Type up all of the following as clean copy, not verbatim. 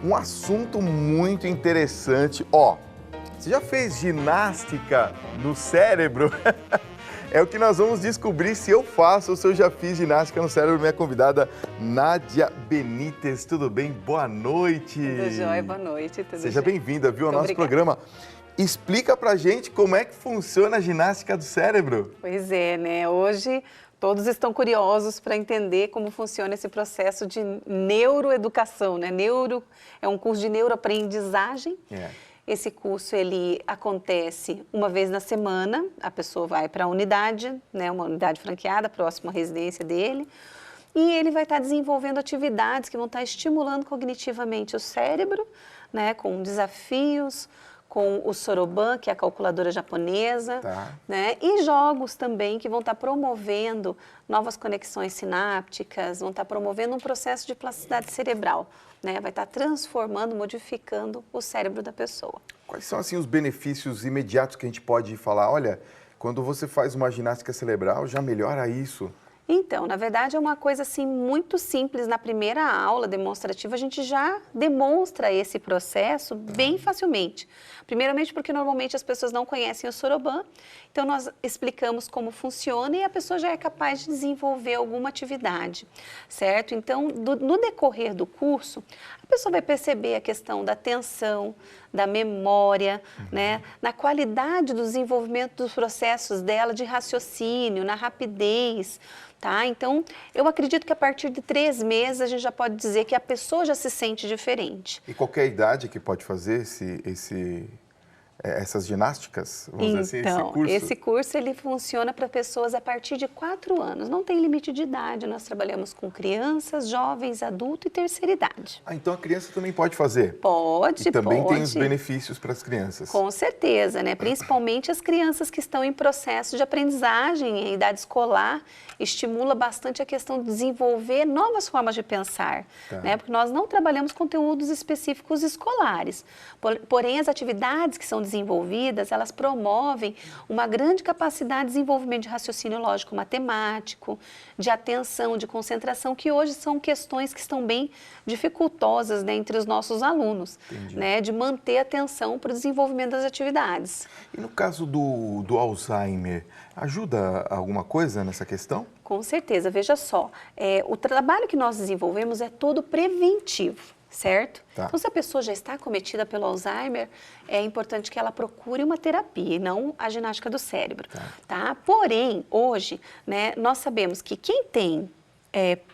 um assunto muito interessante. Ó, você já fez ginástica no cérebro? É o que nós vamos descobrir se eu faço ou se eu já fiz ginástica no cérebro. Minha convidada, Nádia Benítez. Tudo bem? Boa noite. Tudo jóia, boa noite. Seja bem-vinda, viu, ao nosso obrigada. programa. Explica pra gente como é que funciona a ginástica do cérebro. Pois é, né? Hoje todos estão curiosos para entender como funciona esse processo de neuroeducação, né? É um curso de neuroaprendizagem. Esse curso, ele acontece uma vez na semana, a pessoa vai para a unidade, né, uma unidade franqueada, próxima à residência dele, e ele vai estar desenvolvendo atividades que vão estar estimulando cognitivamente o cérebro, né, com desafios, com o Soroban, que é a calculadora japonesa, né, e jogos também que vão estar promovendo novas conexões sinápticas, vão estar promovendo um processo de plasticidade cerebral, né, vai estar transformando, modificando o cérebro da pessoa. Quais são, assim, os benefícios imediatos que a gente pode falar? Olha, quando você faz uma ginástica cerebral, já melhora isso. Então, na verdade, é uma coisa assim muito simples. Na primeira aula demonstrativa, a gente já demonstra esse processo bem facilmente. Primeiramente porque normalmente as pessoas não conhecem o Soroban, então nós explicamos como funciona e a pessoa já é capaz de desenvolver alguma atividade, certo? Então, no decorrer do curso, a pessoa vai perceber a questão da atenção, da memória, né? Na qualidade do desenvolvimento dos processos dela de raciocínio, na rapidez. Tá? Então, eu acredito que a partir de 3 meses a gente já pode dizer que a pessoa já se sente diferente. E qualquer idade que pode fazer essas ginásticas? Vamos dizer assim, então, esse curso ele funciona para pessoas a partir de 4 anos. Não tem limite de idade, nós trabalhamos com crianças, jovens, adulto e terceira idade. Ah, então a criança também pode fazer? Pode, e também pode. tem os benefícios para as crianças? Com certeza, né? Principalmente as crianças que estão em processo de aprendizagem, em idade escolar, estimula bastante a questão de desenvolver novas formas de pensar, né? Porque nós não trabalhamos conteúdos específicos escolares, porém as atividades que são desenvolvidas, elas promovem uma grande capacidade de desenvolvimento de raciocínio lógico matemático, de atenção, de concentração, que hoje são questões que estão bem dificultosas, né, entre os nossos alunos, né, de manter a atenção para o desenvolvimento das atividades. E no caso do Alzheimer, ajuda alguma coisa nessa questão? Com certeza, veja só, o trabalho que nós desenvolvemos é todo preventivo. Certo? Então, se a pessoa já está acometida pelo Alzheimer, é importante que ela procure uma terapia e não a ginástica do cérebro. Tá? Porém, hoje, né, nós sabemos que quem tem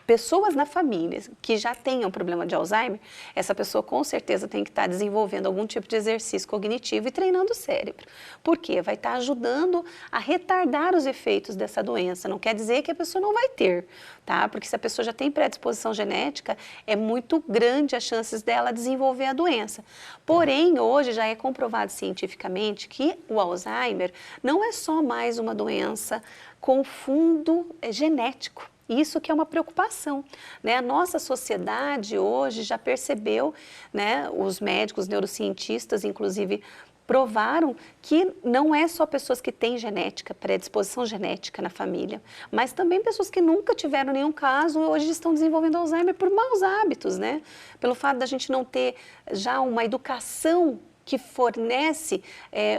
pessoas na família que já tenham problema de Alzheimer, essa pessoa com certeza tem que estar desenvolvendo algum tipo de exercício cognitivo e treinando o cérebro. Por quê? Vai estar ajudando a retardar os efeitos dessa doença. Não quer dizer que a pessoa não vai ter, tá? Porque se a pessoa já tem predisposição genética, é muito grande as chances dela desenvolver a doença. Porém, hoje já é comprovado cientificamente que o Alzheimer não é só mais uma doença com fundo genético. Isso que é uma preocupação, né? A nossa sociedade hoje já percebeu, né? Os médicos, neurocientistas, inclusive, provaram que não é só pessoas que têm genética, predisposição genética na família, mas também pessoas que nunca tiveram nenhum caso hoje estão desenvolvendo Alzheimer por maus hábitos, né? Pelo fato da gente não ter já uma educação que fornece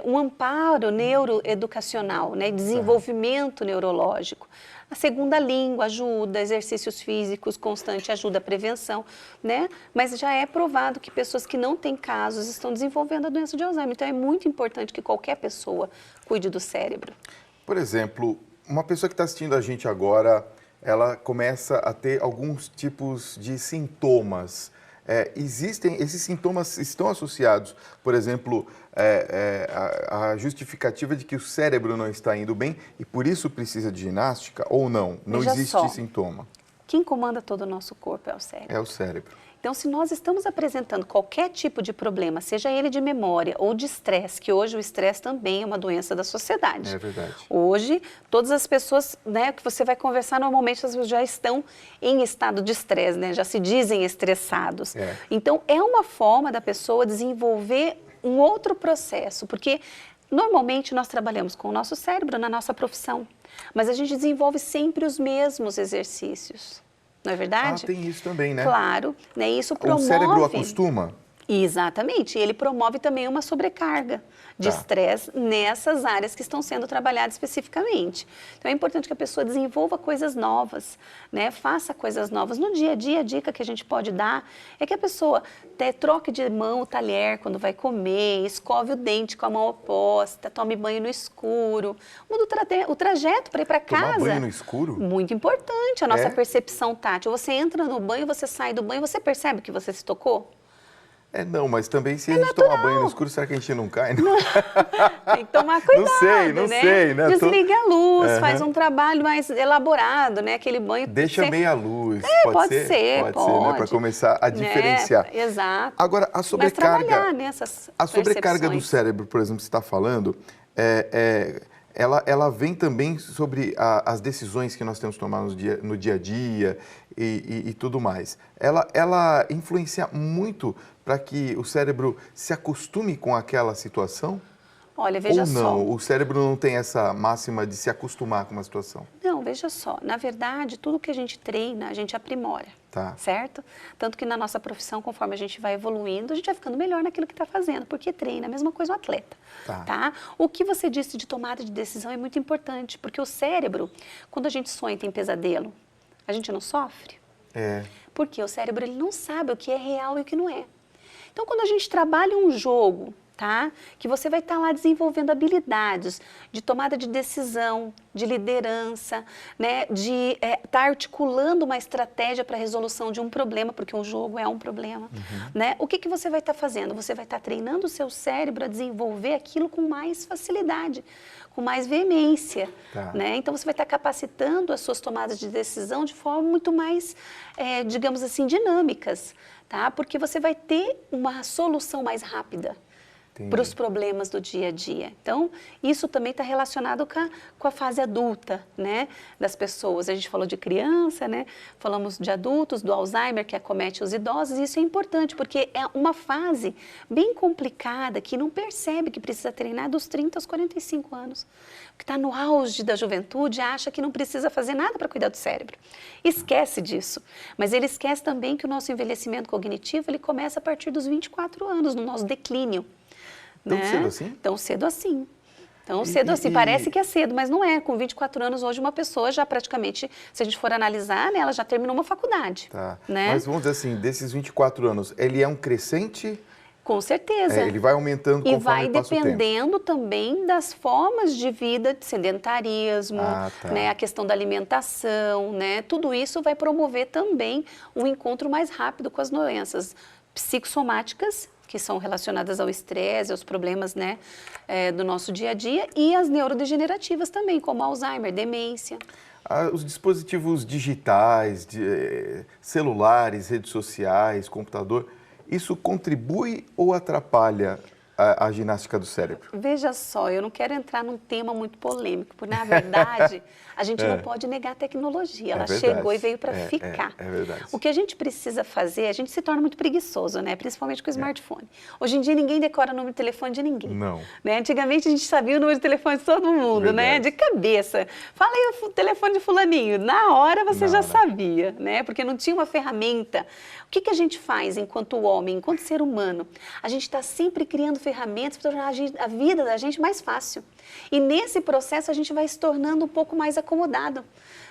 um amparo neuroeducacional, né? Desenvolvimento neurológico. A segunda língua ajuda, exercícios físicos constantes ajuda a prevenção, né? Mas já é provado que pessoas que não têm casos estão desenvolvendo a doença de Alzheimer. Então é muito importante que qualquer pessoa cuide do cérebro. Por exemplo, uma pessoa que está assistindo a gente agora, ela começa a ter alguns tipos de sintomas. Esses sintomas estão associados, por exemplo, a justificativa de que o cérebro não está indo bem e por isso precisa de ginástica ou não? Não existe sintoma? Quem comanda todo o nosso corpo é o cérebro. É o cérebro. Então, se nós estamos apresentando qualquer tipo de problema, seja ele de memória ou de estresse, que hoje o estresse também é uma doença da sociedade. É verdade. Hoje, todas as pessoas, né, que você vai conversar, normalmente elas já estão em estado de estresse, né, já se dizem estressados. Então, é uma forma da pessoa desenvolver um outro processo, porque normalmente nós trabalhamos com o nosso cérebro na nossa profissão, mas a gente desenvolve sempre os mesmos exercícios. Não é verdade? Ah, tem isso também, né? Claro, né? Isso promove... O cérebro acostuma? Exatamente, ele promove também uma sobrecarga de estresse nessas áreas que estão sendo trabalhadas especificamente. Então é importante que a pessoa desenvolva coisas novas, né? Faça coisas novas. No dia a dia, a dica que a gente pode dar é que a pessoa troque de mão o talher quando vai comer, escove o dente com a mão oposta, tome banho no escuro, muda o trajeto para ir para casa. Tomar banho no escuro? Muito importante, a nossa percepção tátil. Você entra no banho, você sai do banho, você percebe que você se tocou? Não, mas também se a gente tomar banho no escuro, será que a gente não cai? Não. Tem que tomar cuidado, não sei, né? Desliga a luz, faz um trabalho mais elaborado, né? Aquele banho... Deixa meia luz, pode ser, né? Para começar a diferenciar. Exato. Agora, a sobrecarga... Mas trabalhar nessas A sobrecarga do cérebro, por exemplo, que você está falando, ela vem também sobre as decisões que nós temos que tomar no dia a dia e tudo mais. Ela influencia muito para que o cérebro se acostume com aquela situação? Olha, veja só. Ou não? O cérebro não tem essa máxima de se acostumar com uma situação? Não, veja só. Na verdade, tudo que a gente treina, a gente aprimora. Certo? Tanto que na nossa profissão, conforme a gente vai evoluindo, a gente vai ficando melhor naquilo que está fazendo, porque treina, a mesma coisa o atleta. Tá? O que você disse de tomada de decisão é muito importante, porque o cérebro, quando a gente sonha e tem pesadelo, a gente não sofre? Porque o cérebro ele não sabe o que é real e o que não é. Então, quando a gente trabalha um jogo, que você vai estar lá desenvolvendo habilidades de tomada de decisão, de liderança, né, de estar articulando uma estratégia para a resolução de um problema, porque um jogo é um problema. Né? O que você vai estar fazendo? Você vai estar treinando o seu cérebro a desenvolver aquilo com mais facilidade, com mais veemência. Né? Então, você vai estar capacitando as suas tomadas de decisão de forma muito mais, digamos assim, dinâmicas, porque você vai ter uma solução mais rápida para os problemas do dia a dia. Então, isso também está relacionado com a fase adulta, né, das pessoas. A gente falou de criança, né, falamos de adultos, do Alzheimer, que acomete os idosos, e isso é importante, porque é uma fase bem complicada, que não percebe que precisa treinar dos 30 aos 45 anos. Que está no auge da juventude, acha que não precisa fazer nada para cuidar do cérebro. Esquece disso. Mas ele esquece também que o nosso envelhecimento cognitivo, ele começa a partir dos 24 anos, no nosso declínio. Tão cedo assim? Tão cedo assim. Tão cedo assim. Parece que é cedo, mas não é. Com 24 anos, hoje, uma pessoa já praticamente, se a gente for analisar, né, ela já terminou uma faculdade. Né? Mas vamos dizer assim, desses 24 anos, ele é um crescente? Com certeza. Ele vai aumentando conforme passa o tempo. E vai dependendo também das formas de vida, de sedentarismo, né, a questão da alimentação, né, tudo isso vai promover também um encontro mais rápido com as doenças psicossomáticas, que são relacionadas ao estresse, aos problemas, né, do nosso dia a dia, e as neurodegenerativas também, como Alzheimer, demência. Os dispositivos digitais, celulares, redes sociais, computador, isso contribui ou atrapalha a ginástica do cérebro? Veja só, eu não quero entrar num tema muito polêmico, porque na verdade a gente não pode negar a tecnologia, ela chegou e veio para ficar. É verdade. O que a gente precisa fazer, a gente se torna muito preguiçoso, né? Principalmente com o smartphone. Hoje em dia ninguém decora o número de telefone de ninguém. Não. Né? Antigamente a gente sabia o número de telefone de todo mundo, né? De cabeça. Fala aí o telefone de fulaninho, na hora você já sabia, né? Porque não tinha uma ferramenta. O que a gente faz enquanto homem, enquanto ser humano? A gente está sempre criando ferramentas para tornar a vida da gente mais fácil. E nesse processo a gente vai se tornando um pouco mais acomodado,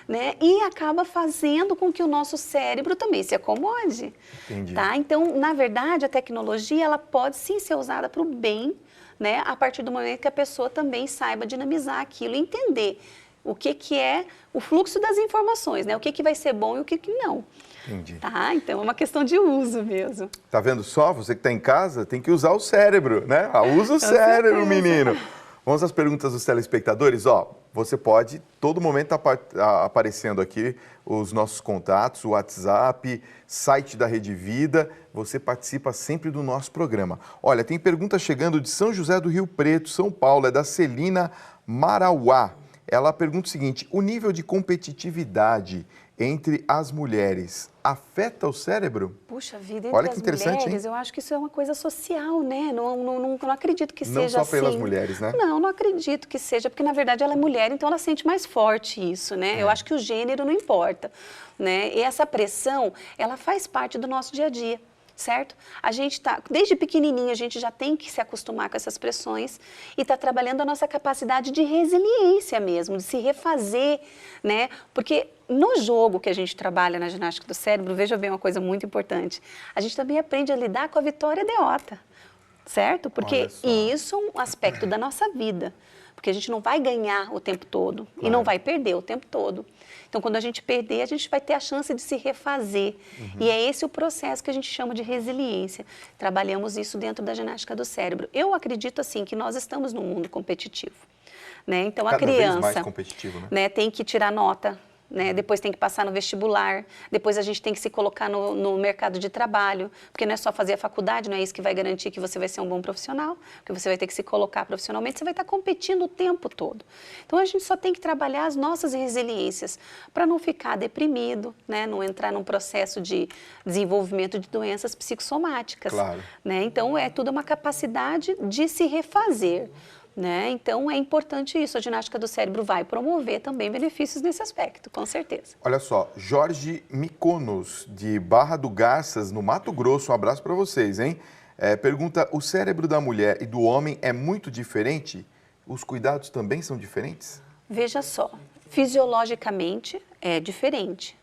né? E acaba fazendo com que o nosso cérebro também se acomode. Entendi. Então, na verdade, a tecnologia ela pode sim ser usada para o bem, né? A partir do momento que a pessoa também saiba dinamizar aquilo, entender o que é o fluxo das informações, né? O que vai ser bom e o que não. Entendi. Então é uma questão de uso mesmo. Tá vendo só? Você que está em casa tem que usar o cérebro, né? Usa o cérebro, menino. Vamos às perguntas dos telespectadores. Você pode, todo momento aparecendo aqui os nossos contatos, o WhatsApp, site da Rede Vida. Você participa sempre do nosso programa. Olha, tem pergunta chegando de São José do Rio Preto, São Paulo, é da Celina Marauá. Ela pergunta o seguinte: o nível de competitividade entre as mulheres afeta o cérebro? Puxa vida, entre as mulheres, eu acho que isso é uma coisa social, né? Não acredito que seja assim. Não só pelas mulheres, né? Não acredito que seja, porque na verdade ela é mulher, então ela sente mais forte isso, né? Eu acho que o gênero não importa, né? E essa pressão, ela faz parte do nosso dia a dia. certo? A gente desde pequenininho, a gente já tem que se acostumar com essas pressões e tá trabalhando a nossa capacidade de resiliência mesmo, de se refazer, né? Porque no jogo que a gente trabalha na ginástica do cérebro, veja bem uma coisa muito importante, a gente também aprende a lidar com a vitória e a derrota, certo? Porque isso é um aspecto da nossa vida, porque a gente não vai ganhar o tempo todo e não vai perder o tempo todo. Então, quando a gente perder, a gente vai ter a chance de se refazer. E é esse o processo que a gente chama de resiliência. Trabalhamos isso dentro da ginástica do cérebro. Eu acredito, assim, que nós estamos num mundo competitivo, né? Então, a criança, cada vez mais competitivo, né, tem que tirar nota, né? Depois tem que passar no vestibular, depois a gente tem que se colocar no mercado de trabalho, porque não é só fazer a faculdade, não é isso que vai garantir que você vai ser um bom profissional, porque você vai ter que se colocar profissionalmente, você vai estar competindo o tempo todo. Então a gente só tem que trabalhar as nossas resiliências para não ficar deprimido, né? Não entrar num processo de desenvolvimento de doenças psicossomáticas. Claro. Né? Então é tudo uma capacidade de se refazer. Né? Então, é importante isso. A ginástica do cérebro vai promover também benefícios nesse aspecto, com certeza. Olha só, Jorge Miconos, de Barra do Garças, no Mato Grosso, um abraço para vocês, hein? Pergunta, o cérebro da mulher e do homem é muito diferente? Os cuidados também são diferentes? Veja só, fisiologicamente é diferente.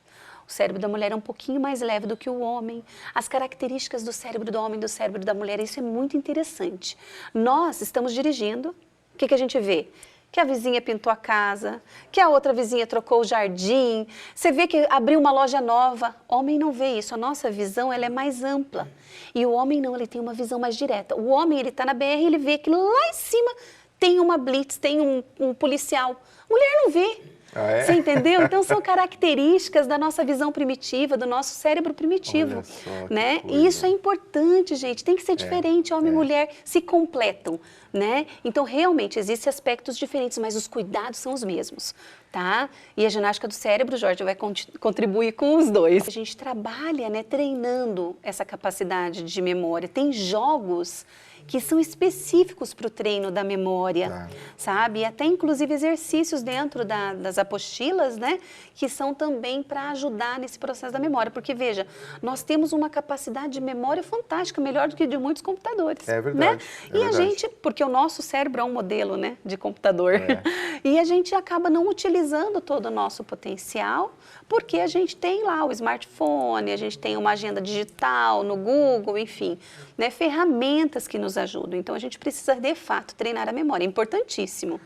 O cérebro da mulher é um pouquinho mais leve do que o homem. As características do cérebro do homem e do cérebro da mulher, isso é muito interessante. Nós estamos dirigindo, o que a gente vê? Que a vizinha pintou a casa, que a outra vizinha trocou o jardim, você vê que abriu uma loja nova. Homem não vê isso, a nossa visão ela é mais ampla. E o homem não, ele tem uma visão mais direta. O homem, ele está na BR, ele vê que lá em cima tem uma blitz, tem um policial. Mulher não vê. Ah, é? Você entendeu? Então são características da nossa visão primitiva, do nosso cérebro primitivo. Olha só, né? coisa. E isso é importante, gente. Tem que ser diferente. Homem e mulher se completam. Né? Então, realmente, existem aspectos diferentes, mas os cuidados são os mesmos. Tá? E a ginástica do cérebro, Jorge, vai contribuir com os dois. A gente trabalha, né, treinando essa capacidade de memória. Tem jogos que são específicos para o treino da memória, sabe? E até, inclusive, exercícios dentro das apostilas, né? Que são também para ajudar nesse processo da memória. Porque, veja, nós temos uma capacidade de memória fantástica, melhor do que de muitos computadores. É verdade. Né? E a gente, porque o nosso cérebro é um modelo, né, de computador, e a gente acaba não utilizando todo o nosso potencial, porque a gente tem lá o smartphone, a gente tem uma agenda digital no Google, enfim, né, ferramentas que nos ajudam. Então, a gente precisa, de fato, treinar a memória. É importantíssimo.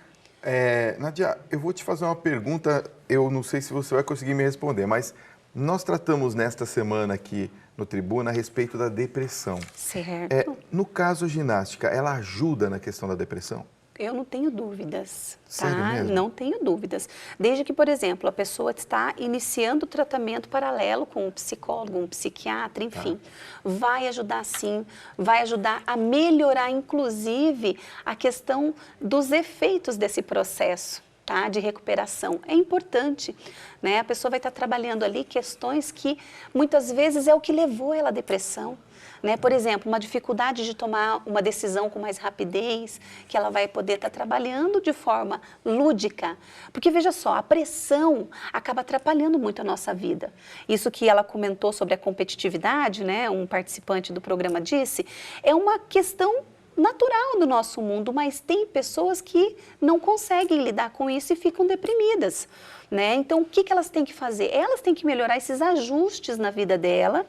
Nádia, eu vou te fazer uma pergunta, eu não sei se você vai conseguir me responder, mas nós tratamos nesta semana aqui no Tribuna a respeito da depressão. Certo. No caso, a ginástica, ela ajuda na questão da depressão? Eu não tenho dúvidas, tá? Sério mesmo? Não tenho dúvidas. Desde que, por exemplo, a pessoa está iniciando o tratamento paralelo com um psicólogo, um psiquiatra, enfim, vai ajudar sim, vai ajudar a melhorar, inclusive, a questão dos efeitos desse processo. Tá, de recuperação. É importante, né? A pessoa vai estar trabalhando ali questões que muitas vezes é o que levou ela à depressão. Né? Por exemplo, uma dificuldade de tomar uma decisão com mais rapidez, que ela vai poder estar trabalhando de forma lúdica. Porque, veja só, a pressão acaba atrapalhando muito a nossa vida. Isso que ela comentou sobre a competitividade, né? Um participante do programa disse, é uma questão natural do nosso mundo, mas tem pessoas que não conseguem lidar com isso e ficam deprimidas, né? Então, o que elas têm que fazer? Elas têm que melhorar esses ajustes na vida dela,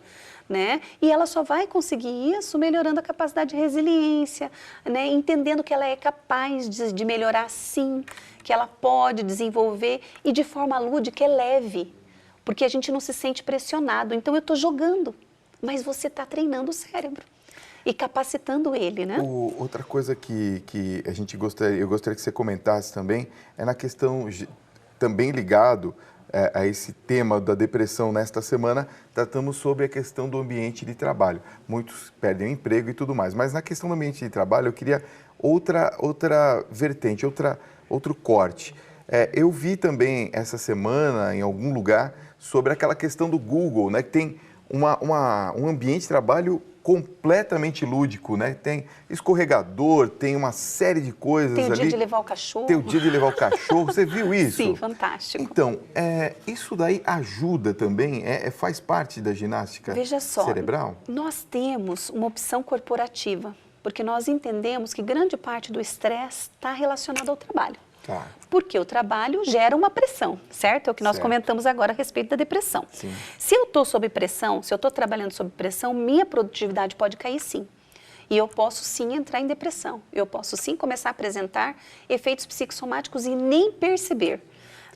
né? E ela só vai conseguir isso melhorando a capacidade de resiliência, né? Entendendo que ela é capaz de melhorar sim, que ela pode desenvolver e de forma lúdica é leve, porque a gente não se sente pressionado. Então, eu estou jogando, mas você está treinando o cérebro e capacitando ele, né? Outra coisa que eu gostaria que você comentasse também é na questão, também ligado a esse tema da depressão. Nesta semana, tratamos sobre a questão do ambiente de trabalho. Muitos perdem o emprego e tudo mais, mas na questão do ambiente de trabalho eu queria outra vertente, outro corte. Eu vi também essa semana, em algum lugar, sobre aquela questão do Google, né, que tem um ambiente de trabalho completamente lúdico, né? Tem escorregador, tem uma série de coisas ali. Tem o dia de levar o cachorro. Tem o dia de levar o cachorro. Você viu isso? Sim, fantástico. Então, isso daí ajuda também? Faz parte da ginástica cerebral? Nós temos uma opção corporativa, porque nós entendemos que grande parte do estresse está relacionado ao trabalho. Tá. Porque o trabalho gera uma pressão, certo? É o que nós comentamos agora a respeito da depressão. Sim. Se eu estou sob pressão, se eu estou trabalhando sob pressão, minha produtividade pode cair sim. E eu posso sim entrar em depressão. Eu posso sim começar a apresentar efeitos psicossomáticos e nem perceber.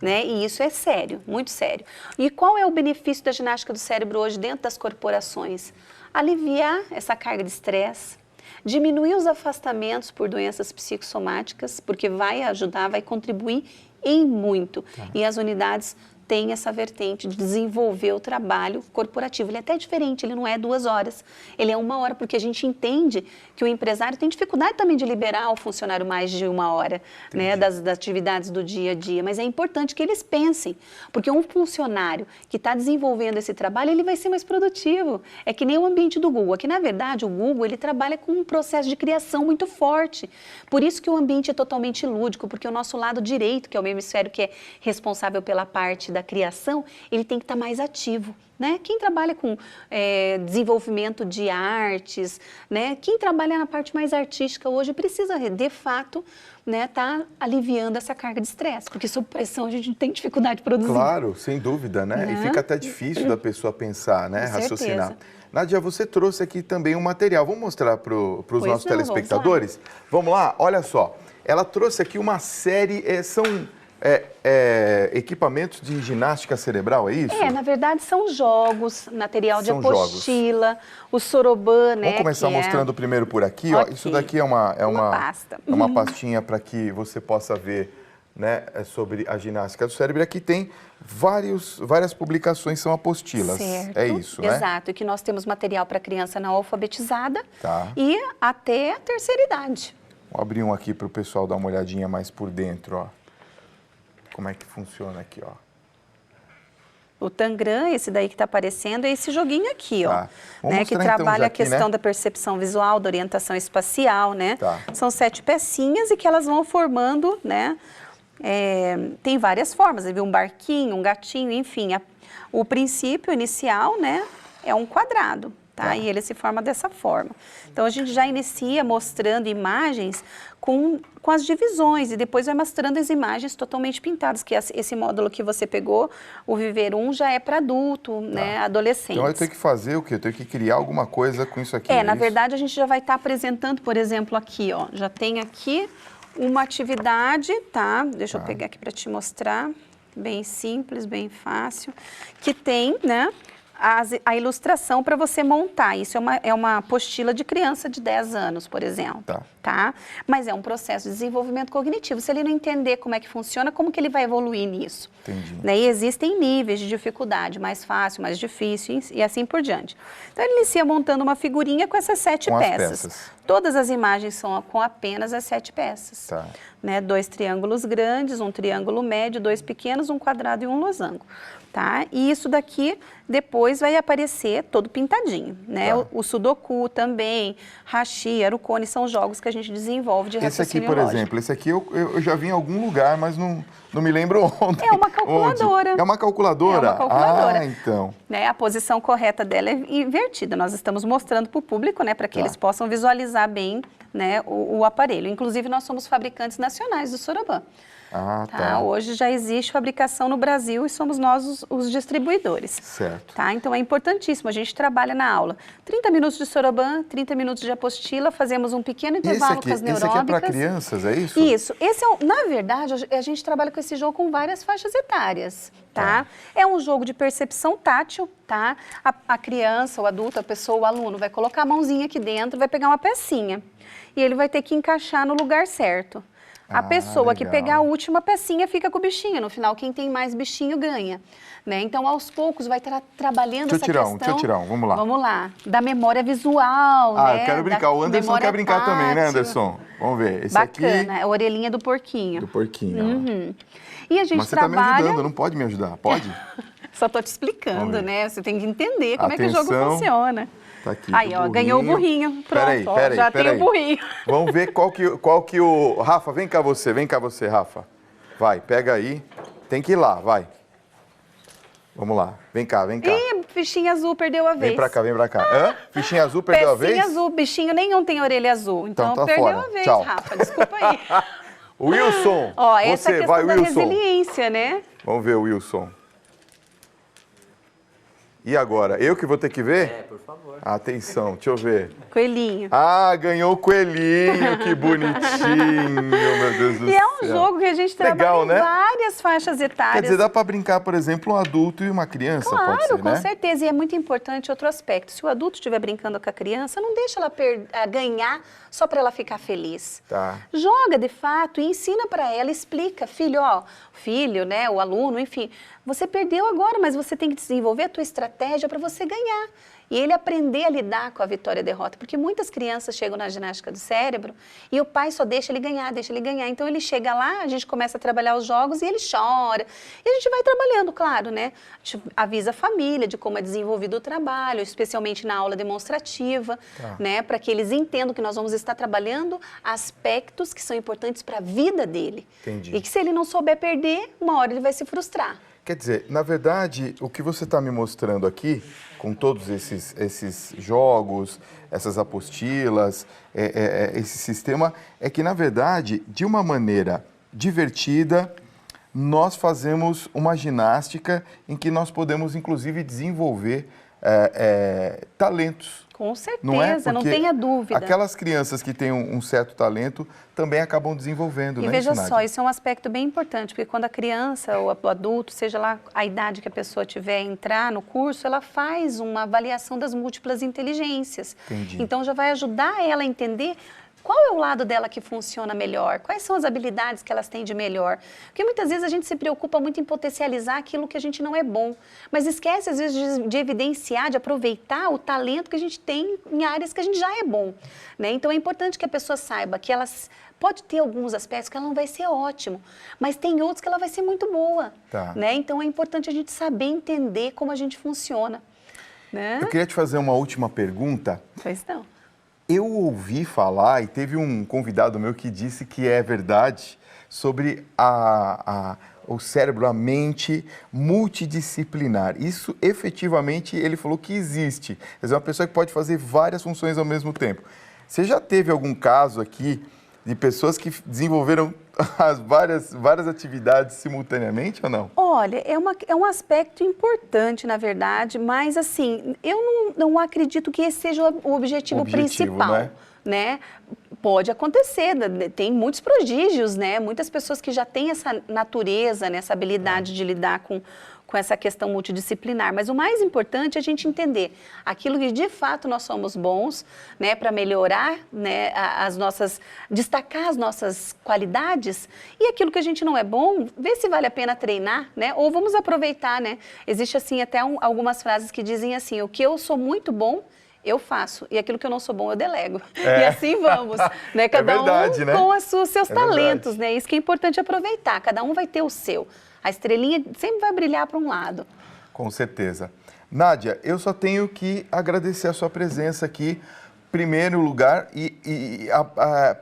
Né? E isso é sério, muito sério. E qual é o benefício da ginástica do cérebro hoje dentro das corporações? Aliviar essa carga de estresse, diminuir os afastamentos por doenças psicossomáticas, porque vai ajudar, vai contribuir em muito. E as unidades têm essa vertente de desenvolver o trabalho corporativo. Ele é até diferente, ele não é 2 horas, ele é 1 hora, porque a gente entende que o empresário tem dificuldade também de liberar ao funcionário mais de 1 hora, né, das atividades do dia a dia, mas é importante que eles pensem, porque um funcionário que está desenvolvendo esse trabalho, ele vai ser mais produtivo. É que nem o ambiente do Google. Aqui, na verdade, o Google, ele trabalha com um processo de criação muito forte. Por isso que o ambiente é totalmente lúdico, porque o nosso lado direito, que é o hemisfério que é responsável pela parte da criação, ele tem que estar mais ativo. Né? Quem trabalha com desenvolvimento de artes, né? Quem trabalha na parte mais artística hoje precisa, de fato, né, tá aliviando essa carga de estresse, porque sob pressão a gente tem dificuldade de produzir. Claro, sem dúvida, né? E fica até difícil da pessoa pensar, né? Raciocinar. Nádia, você trouxe aqui também um material. Vamos mostrar para os nossos telespectadores? Vamos lá? Olha só. Ela trouxe aqui uma série, são equipamentos de ginástica cerebral, é isso? Na verdade são jogos, material de apostila, o Soroban, né? Vamos começar mostrando primeiro por aqui, ó. Isso daqui é uma pasta. É uma pastinha para que você possa ver, né, sobre a ginástica do cérebro. Aqui tem várias publicações, são apostilas. Certo. É isso, né? Exato, e que nós temos material para criança não alfabetizada e até a terceira idade. Vou abrir um aqui para o pessoal dar uma olhadinha mais por dentro, ó. Como é que funciona aqui, ó. O Tangram, esse daí que está aparecendo, é esse joguinho aqui, ó. Né, que trabalha a questão da percepção visual, da orientação espacial, né? São 7 pecinhas e que elas vão formando, né? Tem várias formas, viu? Um barquinho, um gatinho, enfim. O princípio inicial, né, é um quadrado. E ele se forma dessa forma. Então, a gente já inicia mostrando imagens com as divisões e depois vai mostrando as imagens totalmente pintadas, que esse módulo que você pegou, o Viver 1, já é para adulto, né, adolescente. Então, eu tenho que fazer o quê? Eu tenho que criar alguma coisa com isso aqui, na verdade, a gente já vai estar apresentando, por exemplo, aqui, ó, já tem aqui uma atividade, tá? Deixa eu pegar aqui para te mostrar, bem simples, bem fácil, que tem, né, a ilustração para você montar. Isso é uma apostila de criança de 10 anos, por exemplo. Tá? Mas é um processo de desenvolvimento cognitivo. Se ele não entender como é que funciona, como que ele vai evoluir nisso? Entendi. Né? E existem níveis de dificuldade, mais fácil, mais difícil e assim por diante. Então, ele inicia montando uma figurinha com essas 7 peças. Todas as imagens são com apenas as 7 peças. Né? 2 triângulos grandes, um triângulo médio, 2 pequenos, um quadrado e um losango. E isso daqui depois vai aparecer todo pintadinho, né? O Sudoku também, Hashi, Arukone, são jogos que a gente desenvolve de raciocínio lógico. Esse aqui, por exemplo, esse aqui eu já vi em algum lugar, mas não me lembro onde. É uma calculadora. É uma calculadora? É uma calculadora. Então. Né? A posição correta dela é invertida. Nós estamos mostrando para o público, né, para que eles possam visualizar bem, né, o aparelho. Inclusive, nós somos fabricantes nacionais do Soroban. Hoje já existe fabricação no Brasil e somos nós os distribuidores. Certo. Então é importantíssimo, a gente trabalha na aula 30 minutos de Soroban, 30 minutos de apostila, fazemos um pequeno intervalo com as neuróbicas. Esse aqui é para crianças, é isso? Isso. Na verdade, a gente trabalha com esse jogo com várias faixas etárias, É um jogo de percepção tátil, A criança, o adulto, a pessoa, o aluno vai colocar a mãozinha aqui dentro, vai pegar uma pecinha e ele vai ter que encaixar no lugar certo. A pessoa que pegar a última pecinha fica com o bichinho. No final, quem tem mais bichinho ganha. Né? Então, aos poucos, vai trabalhando essa questão... Deixa eu tirar um, vamos lá. Vamos lá. Da memória visual, né? Eu quero brincar. O Anderson quer brincar também, né, Anderson? Vamos ver. Esse Bacana. aqui... a orelhinha do porquinho. Do porquinho. E a gente Mas você trabalha... está me ajudando, não pode me ajudar? Pode? Só estou te explicando, né? Você tem que entender como é que o jogo funciona. Tá aqui. Aí, ó, ganhou o burrinho. Pronto, Peraí, já tem o burrinho. Vamos ver qual que o... Rafa, vem cá você, Rafa. Vai, pega aí. Tem que ir lá, vai. Vamos lá, vem cá. Ih, fichinha azul perdeu a vez. Vem pra cá. Hã? Fichinha azul perdeu a vez? Fichinha azul, bichinho nenhum tem orelha azul. Então tá perdeu fora. a vez, Tchau. Rafa, desculpa aí. Wilson, Ó, essa você, questão vai, da Wilson. resiliência, né? Vamos ver o Wilson. E agora? Eu que vou ter que ver? É, por favor. Atenção, deixa eu ver. Coelhinho. Ah, ganhou o coelhinho, que bonitinho, meu Deus do céu. E é um jogo que a gente trabalha Legal, né? em várias faixas etárias. Quer dizer, dá para brincar, por exemplo, um adulto e uma criança, Claro, pode ser, com né? certeza. E é muito importante outro aspecto. Se o adulto estiver brincando com a criança, não deixa ela ganhar só para ela ficar feliz. Tá. Joga, de fato, e ensina para ela, explica. Filho, né, o aluno, enfim, você perdeu agora, mas você tem que desenvolver a tua estratégia para você ganhar. E ele aprender a lidar com a vitória e a derrota. Porque muitas crianças chegam na ginástica do cérebro e o pai só deixa ele ganhar. Então ele chega lá, a gente começa a trabalhar os jogos e ele chora. E a gente vai trabalhando, claro, né? A gente avisa a família de como é desenvolvido o trabalho, especialmente na aula demonstrativa, né? Para que eles entendam que nós vamos estar trabalhando aspectos que são importantes para a vida dele. Entendi. E que se ele não souber perder, uma hora ele vai se frustrar. Quer dizer, na verdade, o que você está me mostrando aqui, com todos esses jogos, essas apostilas, esse sistema, é que, na verdade, de uma maneira divertida, nós fazemos uma ginástica em que nós podemos, inclusive, desenvolver talentos. Com certeza, não Porque tenha dúvida. aquelas crianças que têm um certo talento também acabam desenvolvendo, E né? veja só, isso é um aspecto bem importante, porque quando a criança ou o adulto, seja lá a idade que a pessoa tiver, entrar no curso, ela faz uma avaliação das múltiplas inteligências. Entendi. Então já vai ajudar ela a entender qual é o lado dela que funciona melhor, quais são as habilidades que elas têm de melhor. Porque muitas vezes a gente se preocupa muito em potencializar aquilo que a gente não é bom, mas esquece às vezes de evidenciar, de aproveitar o talento que a gente tem em áreas que a gente já é bom, né? Então é importante que a pessoa saiba que elas pode ter alguns aspectos que ela não vai ser ótimo, mas tem outros que ela vai ser muito boa, né? Então é importante a gente saber entender como a gente funciona, né? Eu queria te fazer uma última pergunta. Pois não. Eu ouvi falar, e teve um convidado meu que disse que é verdade, sobre o cérebro, a mente multidisciplinar. Isso, efetivamente, ele falou que existe. Quer dizer, uma pessoa que pode fazer várias funções ao mesmo tempo. Você já teve algum caso aqui de pessoas que desenvolveram as várias atividades simultaneamente ou não? Olha, é um aspecto importante, na verdade, mas assim, eu não acredito que esse seja o objetivo principal, né? Pode acontecer, tem muitos prodígios, né? Muitas pessoas que já têm essa natureza, né? Essa habilidade de lidar com essa questão multidisciplinar. Mas o mais importante é a gente entender aquilo que de fato nós somos bons, né, para melhorar, né, destacar as nossas qualidades, e aquilo que a gente não é bom, ver se vale a pena treinar, né, ou vamos aproveitar, né. Existe assim até algumas frases que dizem assim: o que eu sou muito bom, eu faço, e aquilo que eu não sou bom, eu delego. E assim vamos, né? Cada verdade, um né? com os seus talentos, verdade. né? Isso que é importante aproveitar, cada um vai ter o seu. A estrelinha sempre vai brilhar para um lado. Com certeza. Nádia, eu só tenho que agradecer a sua presença aqui, em primeiro lugar, e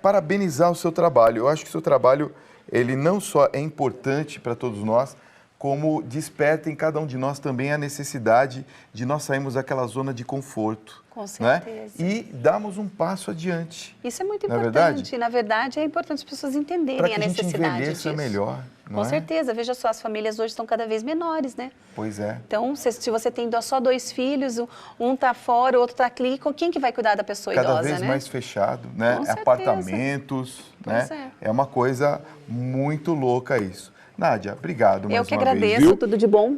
parabenizar o seu trabalho. Eu acho que o seu trabalho, ele não só é importante para todos nós, como desperta em cada um de nós também a necessidade de nós sairmos daquela zona de conforto. Com certeza. Né? E darmos um passo adiante. Isso é muito Não é importante. verdade? Na verdade, é importante as pessoas entenderem Para que a necessidade disso. a gente envelheça melhor, não Com é? certeza. Veja só, as famílias hoje estão cada vez menores, né? Pois é. Então, se você tem só 2 filhos, um está fora, o outro está aqui, quem que vai cuidar da pessoa Cada idosa, vez né? mais fechado, né? Com certeza. Apartamentos, Pois né? É uma coisa muito louca isso. Nádia, obrigado mais uma vez. Eu que agradeço, viu? tudo de bom.